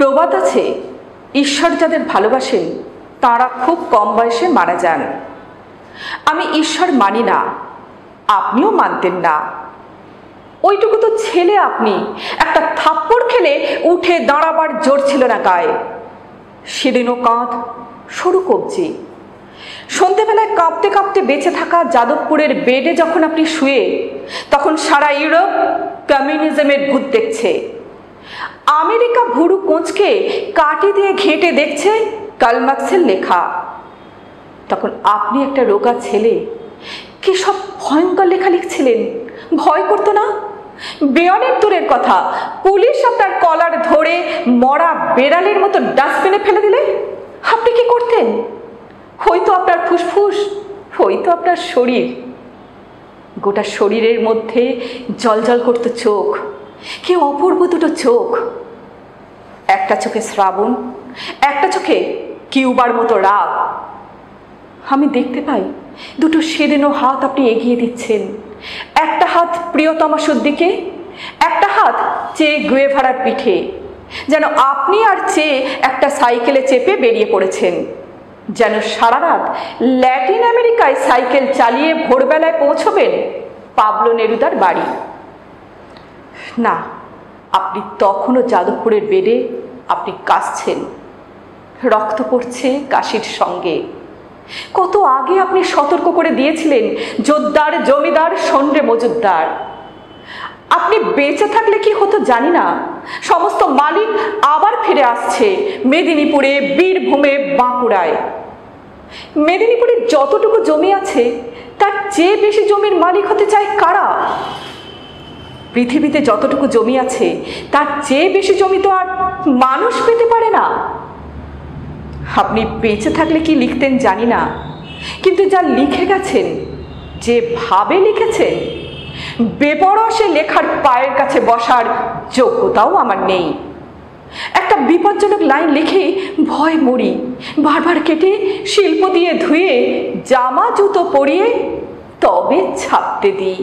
প্রবাদ আছে, ঈশ্বর যাদের ভালোবাসেন তারা খুব কম বয়সে মারা যান। আমি ঈশ্বর মানি না, আপনিও মানতেন না। ওইটুকু তো ছেলে, আপনি একটা থাপ্পড় খেলে উঠে দাঁড়াবার জোর ছিল না গায়ে। সেদিনও কাঁধ সরু কবজি। সন্ধ্যেবেলায় কাঁপতে কাঁপতে বেঁচে থাকা যাদবপুরের বেডে যখন আপনি শুয়ে, তখন সারা ইউরোপ কমিউনিজমের ভূত দেখছে। আমেরিকা ভুরু কোঁচকে কাঠি দিয়ে ঘেঁটে দেখছে কার্ল মার্ক্সের লেখা। তখন আপনি একটা রোগা ছেলে কি সব ভয়ঙ্কর লেখা লিখছিলেন। ভয় করতো না? বেয়ানের দূরের কথা, পুলিশ আপনার কলার ধরে মরা বেড়ালের মতো ডাস্টবিনে ফেলে দিলে আপনি কি করতেন? হয়তো আপনার ফুসফুস, হয়তো আপনার শরীর। গোটা শরীরের মধ্যে জলজল করতো চোখ, কি অপূর্ব দুটো চোখ। একটা চোখে শ্রাবণ, একটা চোখে কিউবার মতো রাগ। আমি দেখতে পাই দুটো সেদেনো হাত আপনি এগিয়ে দিচ্ছেন। একটা হাত প্রিয়তমার দিকে, একটা হাত চে গুয়েভারার পিঠে, যেন আপনি আর চে একটা সাইকেলে চেপে বেরিয়ে পড়েছেন। যেন সারা রাত ল্যাটিন আমেরিকায় সাইকেল চালিয়ে ভোরবেলায় পৌঁছবেন পাবলো নেরুদার বাড়ি। না, আপনি তখনও যাদবপুরের বেডে আপনি কাশছেন, রক্ত পড়ছে কাশির সঙ্গে। কত আগে আপনি সতর্ক করে দিয়েছিলেন জোদ্দার জমিদার সন্ডে মজুদ্দার। আপনি বেঁচে থাকলে কি হতো জানি না, সমস্ত মালিক আবার ফিরে আসছে মেদিনীপুরে, বীরভূমে, বাঁকুড়ায়। মেদিনীপুরে যতটুকু জমি আছে তার চেয়ে বেশি জমির মালিক হতে চায় কারা? পৃথিবীতে যতটুকু জমি আছে তার চেয়ে বেশি জমি তো আর মানুষ পেতে পারে না। আপনি বেঁচে থাকলে কি লিখতেন জানি না, কিন্তু যা লিখে গেছেন, যে ভাবে লিখেছেন, বেপরোয়া সে লেখার পায়ের কাছে বসার যোগ্যতাও আমার নেই। একটা বিপজ্জনক লাইন লিখে ভয় মরি, বারবার কেটে শিল্প দিয়ে ধুয়ে জামা জুতো পরিয়ে তবে ছাপতে দিই।